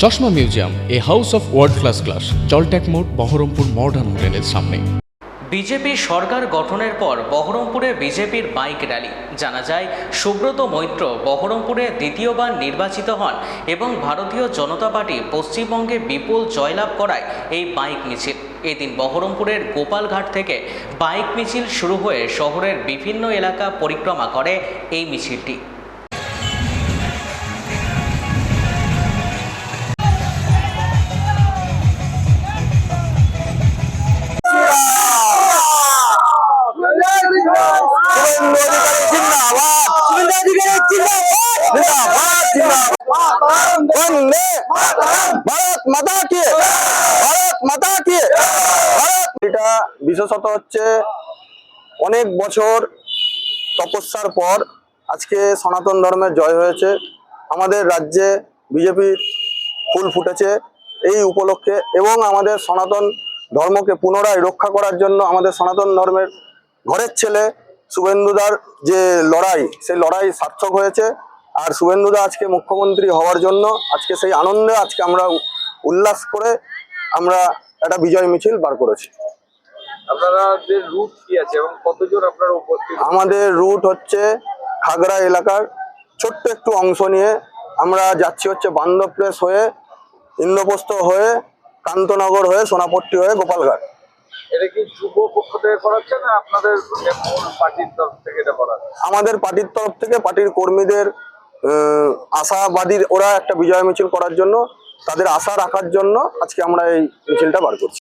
চশমা museum, a house of world class, জলট্যাক মোড়, বহরমপুর মডার্ন হোটেলের সামনে। বিজেপি সরকার গঠনের পর বহরমপুরে বিজেপির বাইক র্যালি। জানা যায়, সুব্রত মৈত্র বহরমপুরে দ্বিতীয়বার নির্বাচিত হন এবং ভারতীয় জনতা পার্টি পশ্চিমবঙ্গে বিপুল জয়লাভ করায় এই বাইক মিছিল। এদিন বহরমপুরের গোপালঘাট থেকে বাইক মিছিল শুরু হয়ে শহরের বিভিন্ন এলাকা পরিক্রমা করে এই মিছিলটি। এটা বিশেষত হচ্ছে অনেক বছর তপস্যার পর আজকে সনাতন ধর্মের জয় হয়েছে। আমাদের রাজ্যে বিজেপির ফুল ফুটেছে এই উপলক্ষে, এবং আমাদের সনাতন ধর্মকে পুনরায় রক্ষা করার জন্য আমাদের সনাতন ধর্মের ঘরের ছেলে শুভেন্দুদার যে লড়াই, সেই লড়াই সার্থক হয়েছে। আর শুভেন্দুদা আজকে মুখ্যমন্ত্রী হওয়ার জন্য আজকে সেই আনন্দে আজকে আমরা উল্লাস করে আমরা একটা বিজয় মিছিল বার করেছি। আপনাদের রুট কি আছে এবং কতজন আপনারা উপস্থিত? আমাদের রুট হচ্ছে খাগড়া এলাকার ছোট্ট একটু অংশ নিয়ে আমরা যাচ্ছি হচ্ছে বান্ধব প্লেস হয়ে, ইন্দ্রপ্রস্থ হয়ে, কান্তনগর হয়ে, সোনাপট্টি হয়ে গোপালঘাট। এটা কি যুব পক্ষ থেকে করাচ্ছে না আপনাদের মূল পার্টির তরফ থেকে এটা করাচ্ছে? আমাদের পার্টির তরফ থেকে পার্টির কর্মীদের আশাবাদী, ওরা একটা বিজয় মিছিল করার জন্য, তাদের আশা রাখার জন্য আজকে আমরা এই মিছিলটা বার করছি।